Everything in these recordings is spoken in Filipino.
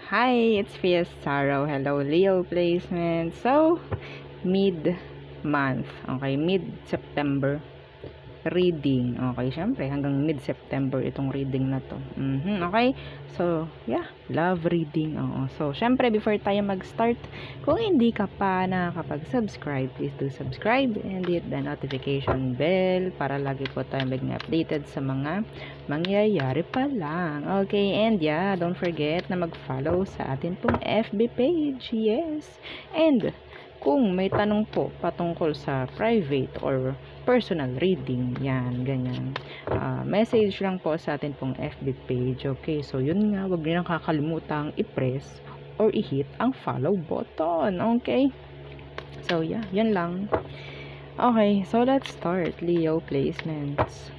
Hi, it's Fiestaro. Hello, Leo placement. So, mid-month. Okay, mid-September reading. Okay, syempre, hanggang mid-September itong reading na to. Okay, so, yeah, love reading. Oo. So, syempre, before tayo mag-start, kung hindi ka pa nakakapag-subscribe, please do subscribe and hit the notification bell para lagi po tayo maging updated sa mga mangyayari pa lang. Okay, and yeah, don't forget na mag-follow sa atin pong FB page. Yes. And, kung may tanong po patungkol sa private or personal reading, yan, ganyan. Message lang po sa atin pong FB page. Okay, so yun nga, wag niyo nang kakalimutang i-press or i-hit ang follow button. Okay? So yeah, yun lang. Okay, so let's start. Leo placements.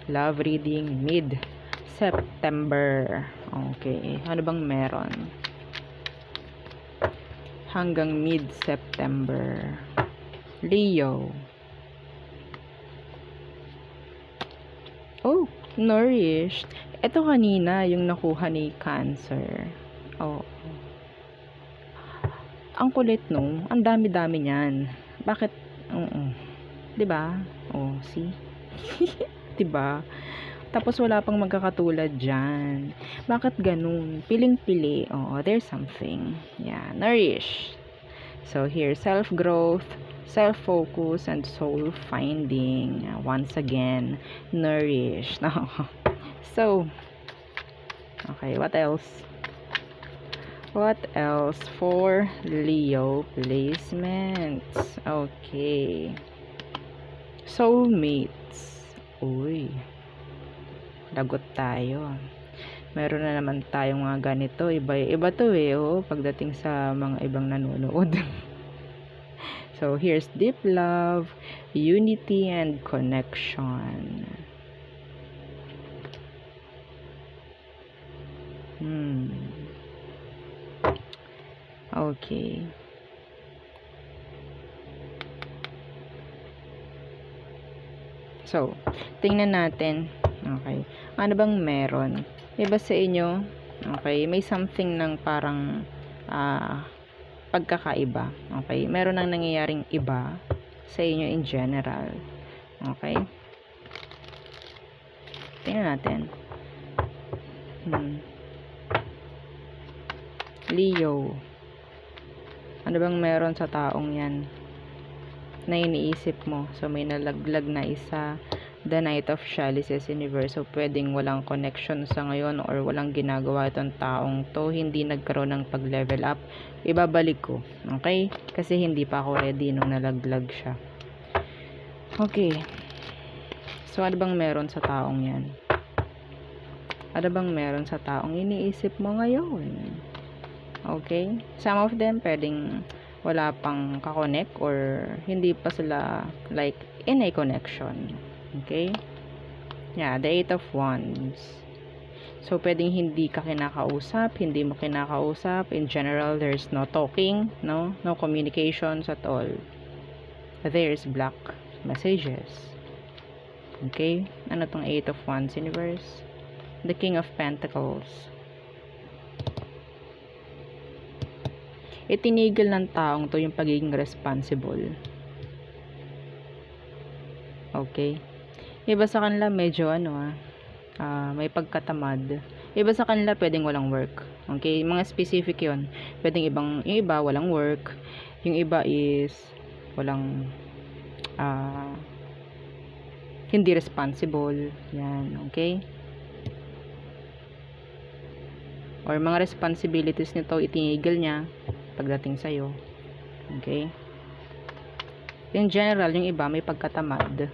Love reading mid-September. Okay, ano bang meron? Hanggang mid-September. Leo. Oh, nourished. Ito kanina yung nakuha ni Cancer. Oh. Ang kulit nung, ang dami-dami niyan. Bakit? Oo. 'Di ba? Oh, see? 'Di ba? Tapos wala pang magkakatulad diyan. Bakit ganun? Piling-pili. Oh, there's something. Yeah, nourished. So here, self-growth, self-focus, and soul-finding. Once again, nourished. So, okay, what else? What else for Leo placements? Okay. Soulmates. Uy, lagot tayo. Meron na naman tayong mga ganito. Iba to eh, oh, pagdating sa mga ibang nanonood. So, here's deep love, unity, and connection. Okay. So, tingnan natin. Okay. Ano bang meron? Iba sa inyo? Okay. May something ng parang pagkakaiba. Okay. Meron nang nangyayaring iba sa inyo in general. Okay. Tingnan natin. Leo. Ano bang meron sa taong yan na iniisip mo? So, may nalaglag na isa. The Knight of Chalices Universe. So, pwedeng walang connection sa ngayon or walang ginagawa itong taong to. Hindi nagkaroon ng pag-level up. Ibabalik ko. Okay? Kasi hindi pa ako ready nung nalaglag siya. Okay. So, ano bang meron sa taong yan? Ano bang meron sa taong iniisip mo ngayon? Okay? Some of them pwedeng wala pang kakonek or hindi pa sila like in a connection. Okay? Yeah, the Eight of Wands. So, pwedeng hindi ka kinakausap, hindi mo kinakausap. In general, there's no talking, no communications at all. There's black messages. Okay? Ano tong Eight of Wands universe? The King of Pentacles. Itinigil ng taong to yung pagiging responsible. Okay? Iba sa kanila medyo may pagkatamad. Iba sa kanila pwedeng walang work. Okay? Mga specific yon. Pwedeng yung iba walang work. Yung iba is walang hindi responsible. Yan. Okay? Or mga responsibilities nito itinigil niya pagdating sa'yo. Okay? In general, yung iba may pagkatamad.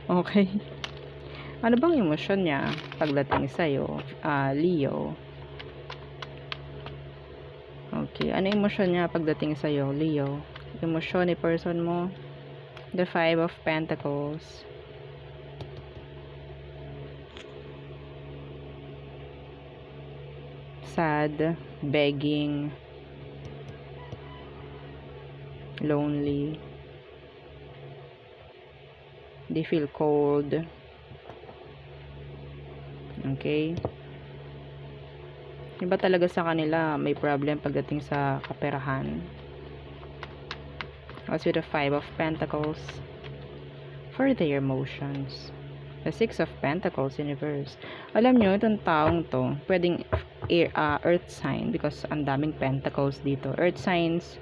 Okay? Ano bang emosyon niya pagdating sa'yo, Leo? Okay. Ano emosyon niya pagdating sa'yo, Leo? Emosyon ni person mo? The Five of Pentacles. Sad, begging, lonely, they feel cold. Okay? Iba talaga sa kanila, may problem pagdating sa kaperahan. Also the 5 of Pentacles for their emotions. The 6 of Pentacles in reverse. Alam nyo, itong taong to, pwedeng earth sign because ang daming pentacles dito. Earth signs,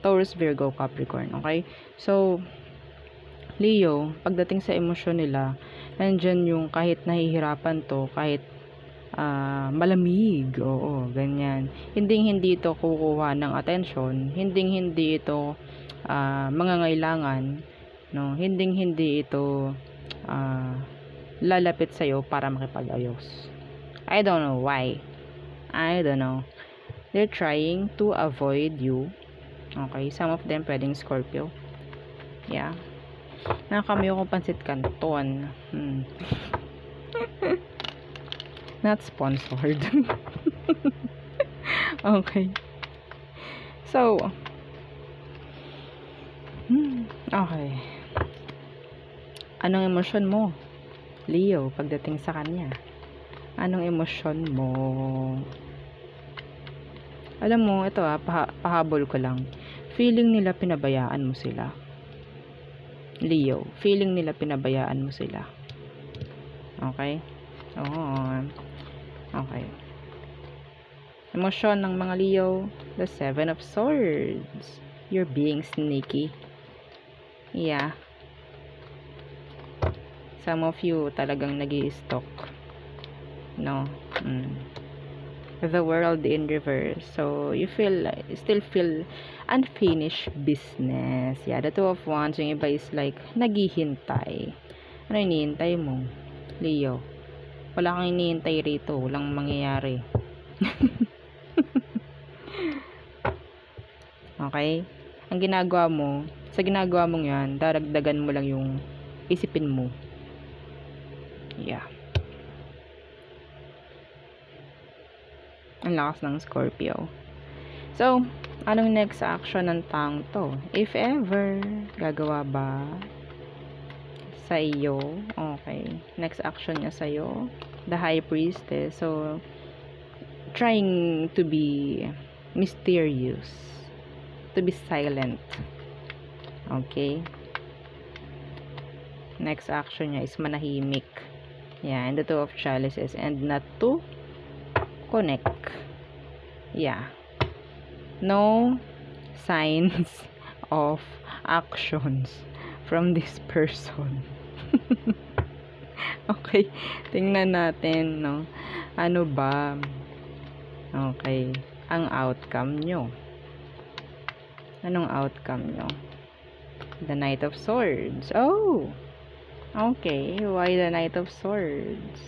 Taurus, Virgo, Capricorn. Okay? So, Leo, pagdating sa emosyon nila, nandyan yung kahit nahihirapan to, kahit malamig, oo, ganyan. Hindi ito kukuha ng atensyon, hindi ito mangangailangan, no? Hindi ito lalapit sa'yo para makipag-ayos. I don't know why. I don't know. They're trying to avoid you. Okay, some of them pwedeng Scorpio. Yeah. Nakakamiyo kong pansit canton. Not sponsored. Okay. So, okay. Anong emosyon mo, Leo, pagdating sa kanya? Anong emosyon mo? Alam mo, ito pahabol ko lang. Feeling nila pinabayaan mo sila. Leo, feeling nila pinabayaan mo sila. Okay? Oo. Okay. Emosyon ng mga Leo, the 7 of Swords. You're being sneaky. Yeah. Some of you talagang nag-i-stalk. No? The World in reverse. So, you still feel unfinished business. Yeah, the 2 of Wands, yung iba is like, naghihintay. Ano hinihintay mo, Leo? Wala kang hinihintay rito. Walang mangyayari. Okay? Ang ginagawa mo, sa ginagawa mong yan, daragdagan mo lang yung isipin mo. Yeah. Ang lakas ng Scorpio. So, anong next action ng taong to? If ever, gagawa ba sa iyo? Okay. Next action niya sa iyo, the High Priestess. So, trying to be mysterious, to be silent. Okay. Next action niya is manahimik. Yeah, and the 2 of Chalices, and not to connect. Yeah. No signs of actions from this person. Okay, tingnan natin, no? Ano ba? Okay, ang outcome nyo. Anong outcome nyo? The Knight of Swords. Oh! Okay, why the Knight of Swords?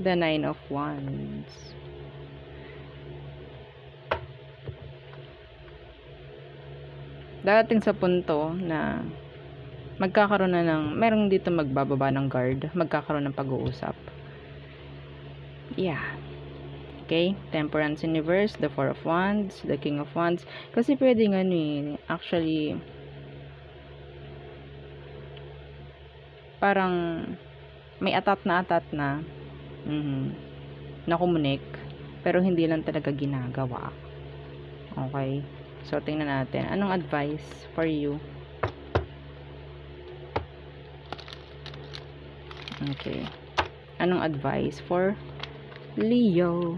The 9 of Wands. Darating sa punto na magkakaroon na merong dito magbababa ng guard, magkakaroon ng pag-uusap. Yeah. Okay, Temperance in reverse, the 4 of Wands, the King of Wands. Kasi pwedeng actually, parang may atat na na kumunik, pero hindi lang talaga ginagawa. Okay, so tingnan natin anong advice for you. Okay, anong advice for Leo?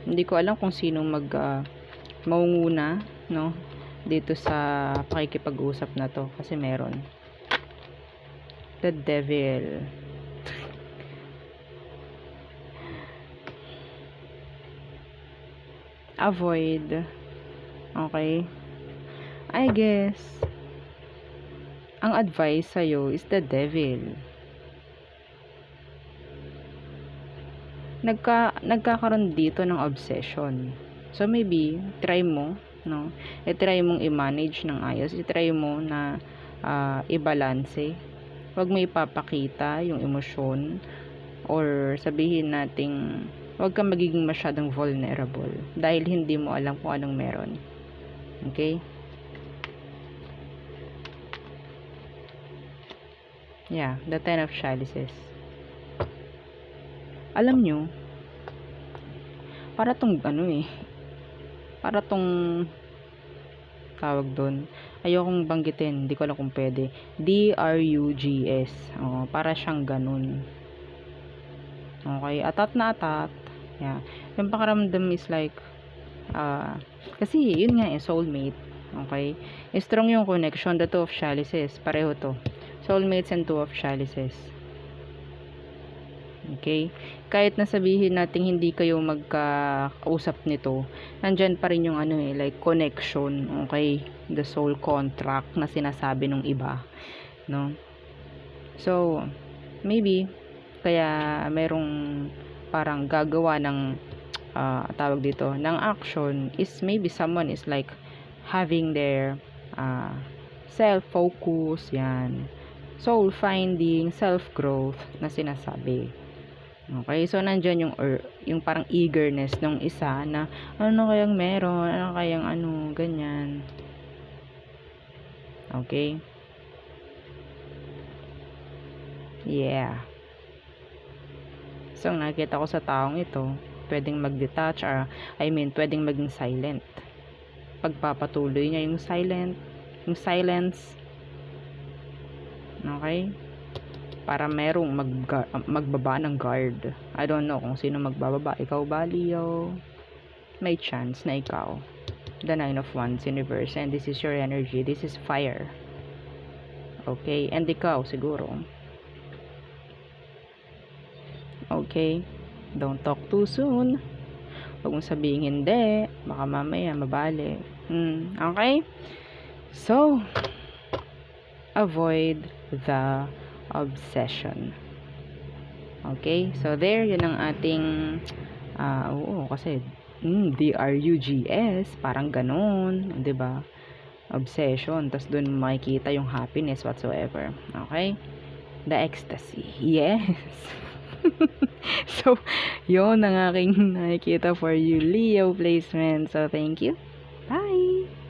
Hindi ko alam kung sino maunguna, no, dito sa pakikipag-usap na to, kasi meron the Devil. Avoid. Okay, I guess ang advice sa'yo is the Devil. Nagkakaroon dito ng obsession. So maybe try mo, no? I-try mong i-manage ng ayos. I-try mo na i-balance. Huwag mo ipapakita yung emosyon, or sabihin nating huwag kang magiging masyadong vulnerable dahil hindi mo alam kung anong meron. Okay? Yeah, the 10 of Chalices. alam nyo, para tong ano eh, para tong tawag doon, ayokong banggitin, hindi ko alam kung pwede, DRUGS, para siyang ganun. Okay, atat na atat. Yeah. Yung pakiramdam is like, kasi yun nga soulmate. Okay, strong yung connection, the two of chalices, pareho to, soulmates and two of chalices. Okay, kahit na sabihin natin hindi kayo magkausap nito, nandyan pa rin yung like connection, okay, the soul contract na sinasabi nung iba, no? So maybe kaya merong parang gagawa ng tawag dito ng action is maybe someone is like having their self focus, yan, soul finding, self growth na sinasabi. Okay, so nandyan yung parang eagerness ng isa na ano kayang meron, ano kayang ganyan. Okay, yeah. So nakita ko sa taong ito, pwedeng mag-detach, or pwedeng maging silent. Pagpapatuloy niya yung silence. Okay? Para merong magbaba ng guard. I don't know kung sino magbababa. Ikaw ba, Leo? May chance na ikaw. The Nine of Wands universe, and this is your energy. This is fire. Okay? And ikaw siguro. Okay? Don't talk too soon. Huwag mong sabihin hindi. Baka mamaya mabali. Okay? So, avoid the obsession. Okay? So, there, yun ang ating kasi DRUGS, parang ganun, 'di ba? Obsession, tas doon makikita yung happiness whatsoever. Okay? The ecstasy. Yes. So, yun ang aking nakikita for you, Leo placement. So, thank you. Bye!